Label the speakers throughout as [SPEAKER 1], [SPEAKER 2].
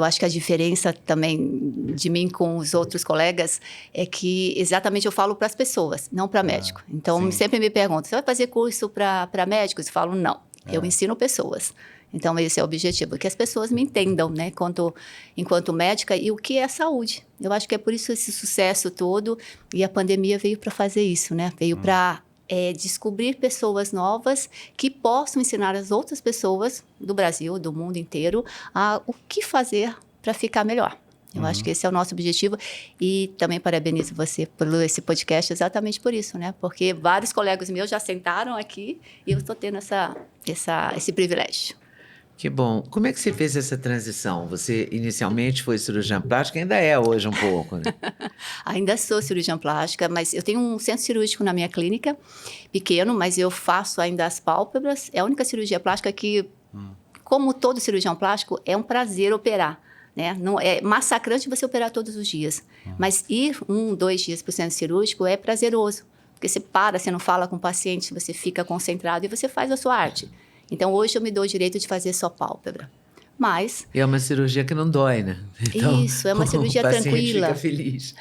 [SPEAKER 1] eu acho que a diferença também de mim com os outros colegas é que exatamente eu falo para as pessoas, não para médico. Então, sempre me perguntam, você vai fazer curso para médicos? Eu falo, não, eu ensino pessoas. Então, esse é o objetivo, que as pessoas me entendam, né, enquanto médica, e o que é saúde. Eu acho que é por isso esse sucesso todo, e a pandemia veio para fazer isso, né? Veio para descobrir pessoas novas que possam ensinar as outras pessoas do Brasil, do mundo inteiro, o que fazer para ficar melhor. Eu acho que esse é o nosso objetivo, e também parabenizo você por esse podcast exatamente por isso, né? Porque vários colegas meus já sentaram aqui e eu estou tendo esse privilégio.
[SPEAKER 2] Que bom. Como é que você fez essa transição? Você inicialmente foi cirurgiã plástica, ainda é hoje um pouco, né?
[SPEAKER 1] Ainda sou cirurgiã plástica, mas eu tenho um centro cirúrgico na minha clínica, pequeno, mas eu faço ainda as pálpebras. É a única cirurgia plástica que, como todo cirurgião plástico, é um prazer operar, né? Não, é massacrante você operar todos os dias, mas ir 2 dias para o centro cirúrgico é prazeroso, porque você não fala com o paciente, você fica concentrado e você faz a sua arte. Então, hoje eu me dou o direito de fazer só pálpebra. Mas...
[SPEAKER 2] E é uma cirurgia que não dói, né? Então,
[SPEAKER 1] isso, é uma cirurgia tranquila.
[SPEAKER 2] Fica feliz.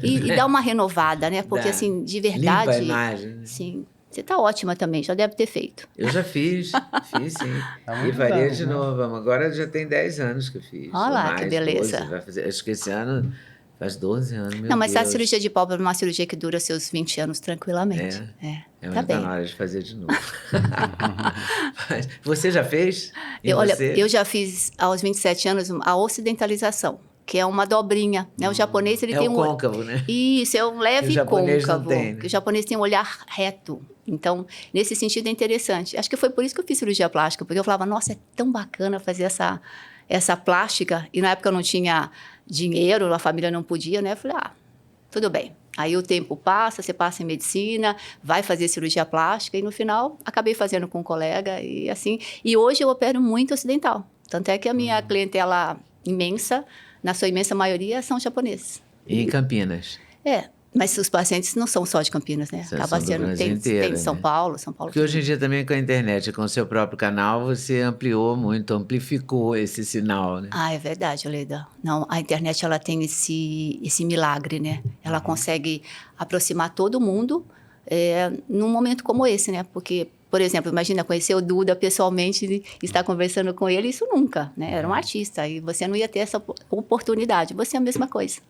[SPEAKER 1] E dá uma renovada, né? Porque, assim, de verdade...
[SPEAKER 2] Limpa a imagem. Né?
[SPEAKER 1] Sim. Você está ótima também, já deve ter feito.
[SPEAKER 2] Eu já fiz sim. E faria de novo. Agora já tem 10 anos que eu fiz.
[SPEAKER 1] Olha lá, que beleza.
[SPEAKER 2] 12, vai fazer, acho que esse ano... Faz 12 anos, meu
[SPEAKER 1] Não, mas
[SPEAKER 2] Deus.
[SPEAKER 1] a cirurgia de pálpebra é uma cirurgia que dura seus 20 anos tranquilamente. Tá bem.
[SPEAKER 2] Tá na hora de fazer de novo. Mas você já fez?
[SPEAKER 1] Eu já fiz aos 27 anos a ocidentalização, que é uma dobrinha, né? O japonês, ele tem
[SPEAKER 2] o côncavo, né?
[SPEAKER 1] Isso, é um leve côncavo.
[SPEAKER 2] Tem, né?
[SPEAKER 1] O japonês tem um olhar reto. Então, nesse sentido, é interessante. Acho que foi por isso que eu fiz cirurgia plástica, porque eu falava, nossa, é tão bacana fazer essa plástica. E na época eu não tinha dinheiro, a família não podia, né? Eu falei, tudo bem. Aí o tempo passa, você passa em medicina, vai fazer cirurgia plástica, e no final acabei fazendo com um colega, e assim. E hoje eu opero muito ocidental. Tanto é que a minha clientela imensa, na sua imensa maioria, são japoneses.
[SPEAKER 2] E em Campinas?
[SPEAKER 1] Mas os pacientes não são só de Campinas, né? Acaba sendo, tem São Paulo.
[SPEAKER 2] Porque hoje em dia também com a internet, com o seu próprio canal, você amplificou esse sinal, né?
[SPEAKER 1] É verdade, Leda. Não, a internet, ela tem esse milagre, né? Ela consegue aproximar todo mundo num momento como esse, né? Porque, por exemplo, imagina conhecer o Duda pessoalmente e estar conversando com ele, isso nunca, né? Era um artista e você não ia ter essa oportunidade. Você é a mesma coisa.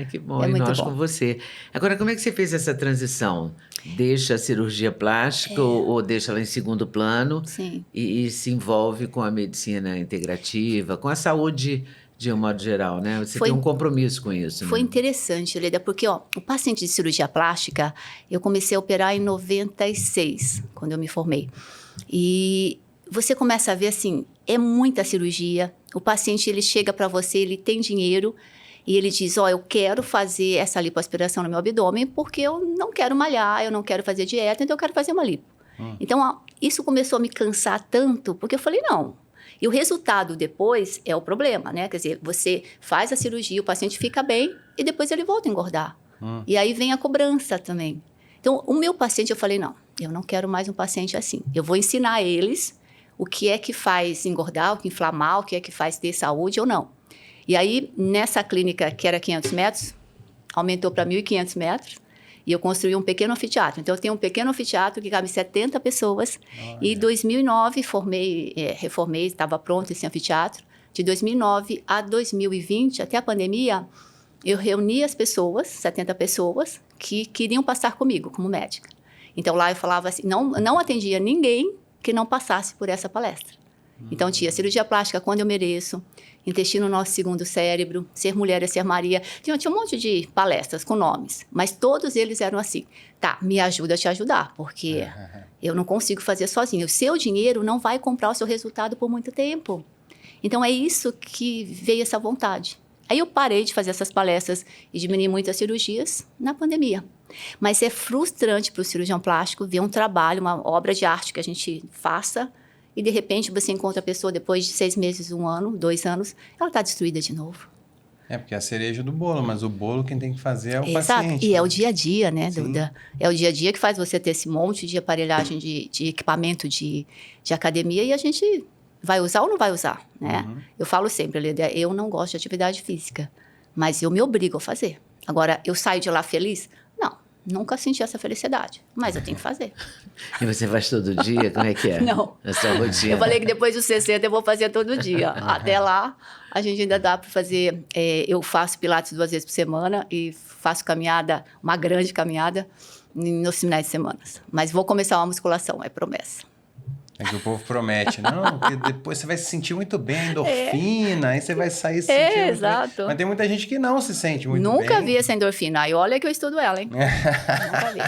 [SPEAKER 2] Que bom, e nós com você. Agora, como é que você fez essa transição? Deixa a cirurgia plástica ou deixa ela em segundo plano?
[SPEAKER 1] Sim.
[SPEAKER 2] E se envolve com a medicina integrativa, com a saúde de um modo geral, né? Você tem um compromisso com isso,
[SPEAKER 1] Foi
[SPEAKER 2] né?
[SPEAKER 1] interessante, Leda, porque o paciente de cirurgia plástica, eu comecei a operar em 96, quando eu me formei. E você começa a ver, assim, é muita cirurgia. O paciente, ele chega para você, ele tem dinheiro, e ele diz, eu quero fazer essa lipoaspiração no meu abdômen porque eu não quero malhar, eu não quero fazer dieta, então eu quero fazer uma lipo. Então, isso começou a me cansar tanto, porque eu falei, não. E o resultado depois é o problema, né? Quer dizer, você faz a cirurgia, o paciente fica bem e depois ele volta a engordar. E aí vem a cobrança também. Então, o meu paciente, eu falei, não, eu não quero mais um paciente assim. Eu vou ensinar eles o que é que faz engordar, o que inflamar, o que é que faz ter saúde ou não. E aí, nessa clínica, que era 500 metros, aumentou para 1.500 metros, e eu construí um pequeno anfiteatro. Então, eu tenho um pequeno anfiteatro que cabe 70 pessoas, e em 2009, reformei, estava pronto esse anfiteatro. De 2009 a 2020, até a pandemia, eu reuni as pessoas, 70 pessoas, que queriam passar comigo, como médica. Então, lá eu falava assim, não atendia ninguém que não passasse por essa palestra. Então, tinha cirurgia plástica quando eu mereço, intestino nosso segundo cérebro, ser mulher é ser Maria. Tinha um monte de palestras com nomes, mas todos eles eram assim, me ajuda a te ajudar, porque eu não consigo fazer sozinho. O seu dinheiro não vai comprar o seu resultado por muito tempo. Então, é isso que veio essa vontade. Aí eu parei de fazer essas palestras e diminuí muitas cirurgias na pandemia. Mas é frustrante para o cirurgião plástico ver um trabalho, uma obra de arte que a gente faça, e, de repente, você encontra a pessoa depois de 6 meses, 1 ano, 2 anos, ela está destruída de novo.
[SPEAKER 3] Porque é a cereja do bolo, mas o bolo quem tem que fazer é o
[SPEAKER 1] Exato.
[SPEAKER 3] paciente.
[SPEAKER 1] E é o dia a dia, né, Duda? É o dia a dia que faz você ter esse monte de aparelhagem, de equipamento de academia, e a gente vai usar ou não vai usar, né? Eu falo sempre, Leda, eu não gosto de atividade física, mas eu me obrigo a fazer. Agora, eu saio de lá feliz? Não, nunca senti essa felicidade, mas eu tenho que fazer.
[SPEAKER 2] E você faz todo dia? Como é que é?
[SPEAKER 1] Não.
[SPEAKER 2] A sua rotina?
[SPEAKER 1] Eu falei que depois dos 60 eu vou fazer todo dia. Até lá, a gente ainda dá para fazer... eu faço pilates 2 vezes por semana e faço caminhada, uma grande caminhada, nos finais de semana. Mas vou começar uma musculação, é promessa.
[SPEAKER 3] É que o povo promete, não, porque depois você vai se sentir muito bem, a endorfina, aí você vai sair se sentindo muito
[SPEAKER 1] exato.
[SPEAKER 3] bem. Mas tem muita gente que não se sente muito bem.
[SPEAKER 1] Nunca vi essa endorfina. E olha que eu estudo ela, hein? Nunca vi.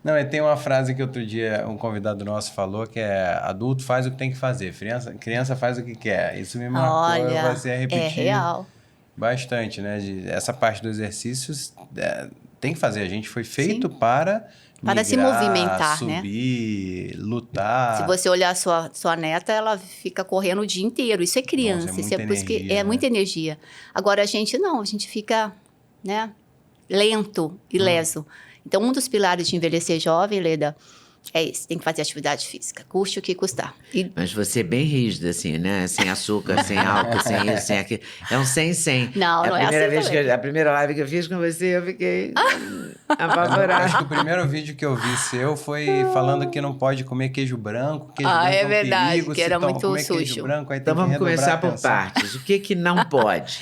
[SPEAKER 3] Não, e tem uma frase que outro dia um convidado nosso falou, que é: adulto faz o que tem que fazer, criança faz o que quer. Isso me marcou, eu passei a repetir.
[SPEAKER 1] É real.
[SPEAKER 3] Bastante, né? Essa parte dos exercícios tem que fazer. A gente foi feito para migrar,
[SPEAKER 1] se movimentar,
[SPEAKER 3] subir, lutar.
[SPEAKER 1] Se você olhar a sua neta, ela fica correndo o dia inteiro. Isso é criança.
[SPEAKER 3] Nossa,
[SPEAKER 1] isso é por isso que
[SPEAKER 3] energia, né?
[SPEAKER 1] muita energia. Agora, a gente não. A gente fica, né, lento e leso. Então, um dos pilares de envelhecer jovem, Leda, é esse. Tem que fazer atividade física. Custe o que custar.
[SPEAKER 2] Mas você é bem rígida, assim, né? Sem açúcar, sem álcool, sem isso, sem aquilo. É um 100-100.
[SPEAKER 1] Não, não é assim
[SPEAKER 2] A primeira live que eu fiz com você, eu fiquei apavorada.
[SPEAKER 3] Acho que o primeiro vídeo que eu vi seu foi falando que não pode comer queijo branco. Queijo branco
[SPEAKER 1] é
[SPEAKER 3] um
[SPEAKER 1] verdade,
[SPEAKER 3] perigo,
[SPEAKER 1] que era muito
[SPEAKER 3] comer
[SPEAKER 1] sujo.
[SPEAKER 3] Queijo branco, aí
[SPEAKER 2] Então
[SPEAKER 3] tem que
[SPEAKER 2] vamos começar
[SPEAKER 3] redobrar a
[SPEAKER 2] por
[SPEAKER 3] atenção.
[SPEAKER 2] partes. O que não pode?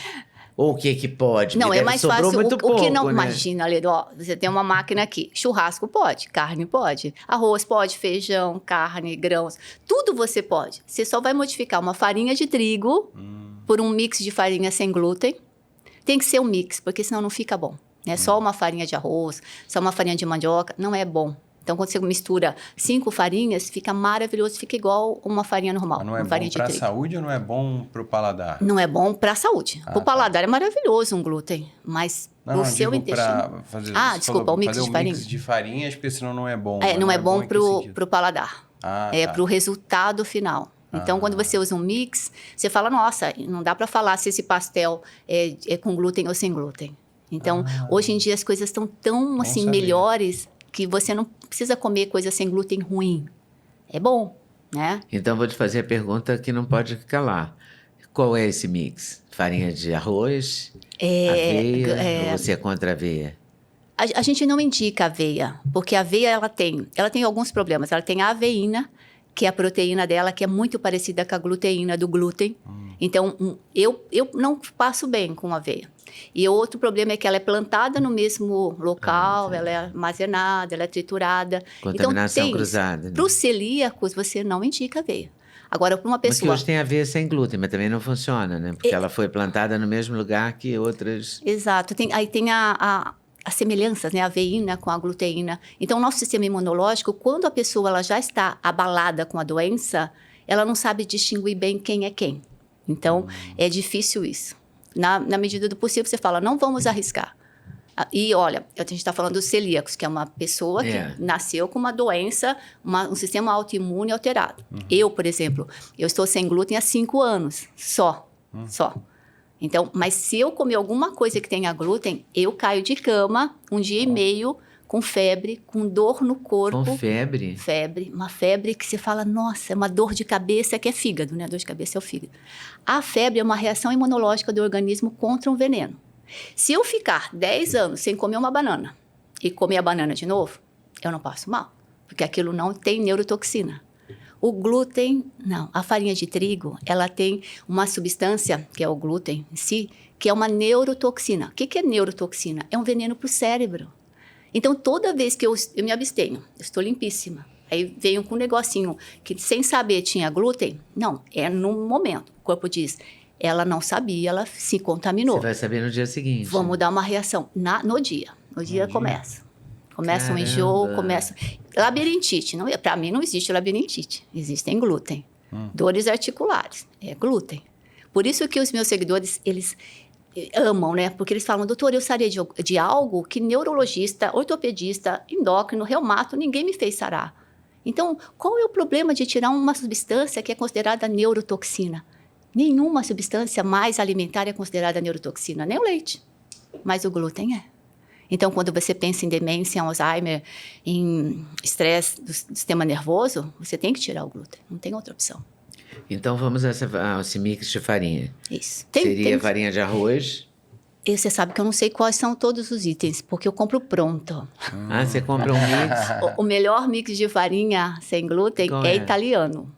[SPEAKER 2] Ou o que pode?
[SPEAKER 1] Não,
[SPEAKER 2] Porque
[SPEAKER 1] é mais
[SPEAKER 2] sobrou
[SPEAKER 1] fácil.
[SPEAKER 2] muito
[SPEAKER 1] O que não.
[SPEAKER 2] pouco, né?
[SPEAKER 1] Imagina, Leda, ó, você tem uma máquina aqui. Churrasco pode, carne pode, arroz pode, feijão, carne, grãos. Tudo você pode. Você só vai modificar uma farinha de trigo por um mix de farinha sem glúten. Tem que ser um mix, porque senão não fica bom. Né? Só uma farinha de arroz, só uma farinha de mandioca, não é bom. Então, quando você mistura 5 farinhas, fica maravilhoso, fica igual uma farinha normal.
[SPEAKER 3] Mas não é
[SPEAKER 1] uma farinha
[SPEAKER 3] bom para a
[SPEAKER 1] trigo.
[SPEAKER 3] saúde ou não é bom para o paladar?
[SPEAKER 1] Não é bom para a saúde. Para o paladar é maravilhoso um glúten, mas para o seu intestino... desculpa, o mix de farinha.
[SPEAKER 3] Mix de farinhas, porque senão não é bom.
[SPEAKER 1] Não é bom para o paladar.
[SPEAKER 3] Tá.
[SPEAKER 1] Para o resultado final. Então, quando você usa um mix, você fala, nossa, não dá para falar se esse pastel é com glúten ou sem glúten. Então, hoje em dia as coisas estão tão assim, melhores que você não precisa comer coisa sem glúten ruim. É bom, né?
[SPEAKER 2] Então, vou te fazer a pergunta que não pode calar. Qual é esse mix? Farinha de arroz? Aveia? Ou você é contra a aveia?
[SPEAKER 1] A gente não indica aveia, porque a aveia ela tem alguns problemas. Ela tem a aveína, que é a proteína dela, que é muito parecida com a gluteína do glúten. Então, eu não passo bem com aveia. E outro problema é que ela é plantada no mesmo local, ela é armazenada, ela é triturada.
[SPEAKER 2] Contaminação cruzada.
[SPEAKER 1] Para os celíacos, você não indica aveia. Agora, para uma pessoa...
[SPEAKER 2] Porque hoje tem aveia sem glúten, mas também não funciona, né? Porque ela foi plantada no mesmo lugar que outras...
[SPEAKER 1] Exato. Aí tem as semelhanças, né? A aveína com a gluteína. Então, o nosso sistema imunológico, quando a pessoa ela já está abalada com a doença, ela não sabe distinguir bem quem é quem. Então, é difícil isso. Na medida do possível, você fala, não vamos arriscar. E, olha, a gente está falando dos celíacos, que é uma pessoa que nasceu com uma doença, um sistema autoimune alterado. Eu, por exemplo, eu estou sem glúten há 5 anos, só. Então, mas se eu comer alguma coisa que tenha glúten, eu caio de cama 1 dia e meio, com febre, com dor no corpo.
[SPEAKER 2] Com febre?
[SPEAKER 1] Febre, uma febre que você fala, nossa, é uma dor de cabeça, que é fígado, né? Dor de cabeça é o fígado. A febre é uma reação imunológica do organismo contra um veneno. Se eu ficar 10 anos sem comer uma banana e comer a banana de novo, eu não passo mal, porque aquilo não tem neurotoxina. O glúten, não. A farinha de trigo, ela tem uma substância, que é o glúten em si, que é uma neurotoxina. O que é neurotoxina? É um veneno para o cérebro. Então, toda vez que eu me abstenho, eu estou limpíssima. Aí venho com um negocinho que, sem saber, tinha glúten. Não, é no momento. O corpo diz, ela não sabia, ela se contaminou.
[SPEAKER 2] Você vai saber no dia seguinte.
[SPEAKER 1] Vamos dar uma reação no dia. No dia começa. Começa um enjoo, começa... Labirintite. Para mim, não existe labirintite. Existem glúten. Dores articulares. É glúten. Por isso que os meus seguidores, eles... amam, né? Porque eles falam, doutor, eu sarei de algo que neurologista, ortopedista, endócrino, reumato, ninguém me fez sarar. Então, qual é o problema de tirar uma substância que é considerada neurotoxina? Nenhuma substância mais alimentar é considerada neurotoxina, nem o leite. Mas o glúten é. Então, quando você pensa em demência, em Alzheimer, em estresse do sistema nervoso, você tem que tirar o glúten, não tem outra opção.
[SPEAKER 2] Então vamos a esse mix de farinha.
[SPEAKER 1] Isso.
[SPEAKER 2] Seria farinha de arroz.
[SPEAKER 1] E você sabe que eu não sei quais são todos os itens, porque eu compro pronto.
[SPEAKER 2] Ah, você compra um mix?
[SPEAKER 1] O melhor mix de farinha sem glúten é italiano.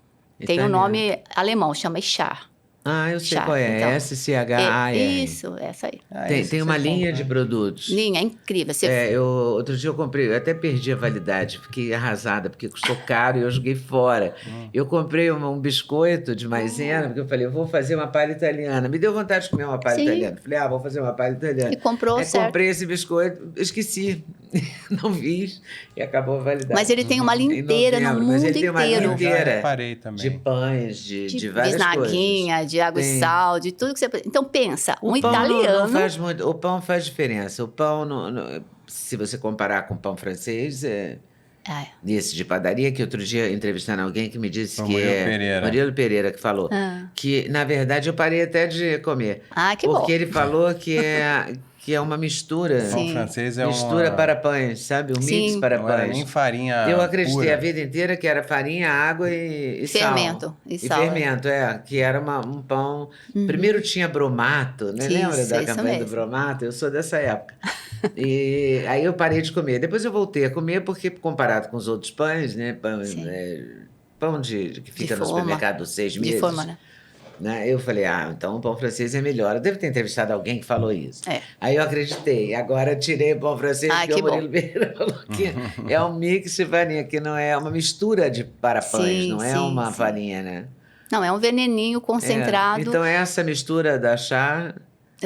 [SPEAKER 1] Tem um nome alemão, chama Char.
[SPEAKER 2] Ah, eu sei
[SPEAKER 1] Char.
[SPEAKER 2] qual é.
[SPEAKER 1] Então,
[SPEAKER 2] SCHAR.
[SPEAKER 1] Isso, essa aí.
[SPEAKER 2] Tem uma linha de produtos.
[SPEAKER 1] Linha, é incrível.
[SPEAKER 2] Outro dia eu comprei, eu até perdi a validade, fiquei arrasada, porque custou caro e eu joguei fora. Eu comprei um biscoito de maisena, porque eu falei, eu vou fazer uma palha italiana. Me deu vontade de comer uma palha italiana. Falei, vou fazer uma palha italiana.
[SPEAKER 1] E comprou, certo.
[SPEAKER 2] Comprei esse biscoito, esqueci, não vi, e acabou a validade.
[SPEAKER 1] Mas ele tem uma linha inteira no mundo inteiro.
[SPEAKER 2] Tem uma linha inteira.
[SPEAKER 3] Eu reparei também.
[SPEAKER 2] De pães, de várias
[SPEAKER 1] bisnaguinha,
[SPEAKER 2] coisas.
[SPEAKER 1] de água e sal, de tudo que você... Então, pensa,
[SPEAKER 2] O pão
[SPEAKER 1] italiano...
[SPEAKER 2] não faz muito, o pão faz diferença. O pão, se você comparar com o pão francês, esse de padaria, que outro dia entrevistando alguém que me disse que Murilo Pereira que falou, que, na verdade, eu parei até de comer.
[SPEAKER 1] Que bom.
[SPEAKER 2] Porque ele falou que é uma mistura.
[SPEAKER 3] O pão francês é
[SPEAKER 2] mistura para pães, sabe? Um mix para
[SPEAKER 3] não
[SPEAKER 2] pães.
[SPEAKER 3] Era nem farinha
[SPEAKER 2] Eu acreditei
[SPEAKER 3] pura.
[SPEAKER 2] A vida inteira que era farinha, água e
[SPEAKER 1] fermento,
[SPEAKER 2] sal.
[SPEAKER 1] E sal.
[SPEAKER 2] Fermento, que era um pão... Primeiro tinha bromato, né? Lembra da campanha do bromato? Eu sou dessa época. E aí eu parei de comer. Depois eu voltei a comer porque, comparado com os outros pães, né? Pão que fica no supermercado 6 meses.
[SPEAKER 1] De forma, né?
[SPEAKER 2] Eu falei, então o pão francês é melhor. Eu devo ter entrevistado alguém que falou isso. Aí eu acreditei. Agora eu tirei o pão francês, porque o Murilo Pereira falou que é um mix de farinha, que não é uma mistura para pães, não é uma farinha, né?
[SPEAKER 1] Não, é um veneninho concentrado.
[SPEAKER 2] Então essa mistura da chá...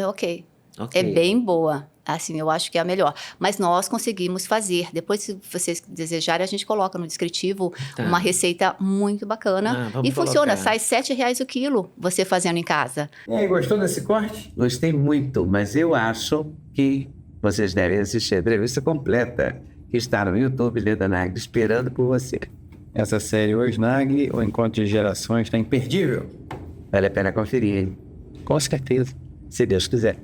[SPEAKER 1] Ok. É bem boa. Assim, eu acho que é a melhor. Mas nós conseguimos fazer. Depois, se vocês desejarem, a gente coloca no descritivo uma receita muito bacana. E funciona, sai R$7 o quilo você fazendo em casa.
[SPEAKER 4] E aí, gostou desse corte? Gostei muito, mas eu acho que vocês devem assistir a entrevista completa, que está no YouTube Leda Nagli, esperando por você. Essa série Hoje Nagli, o Encontro de Gerações, está imperdível. Vale a pena conferir, hein? Com certeza, se Deus quiser.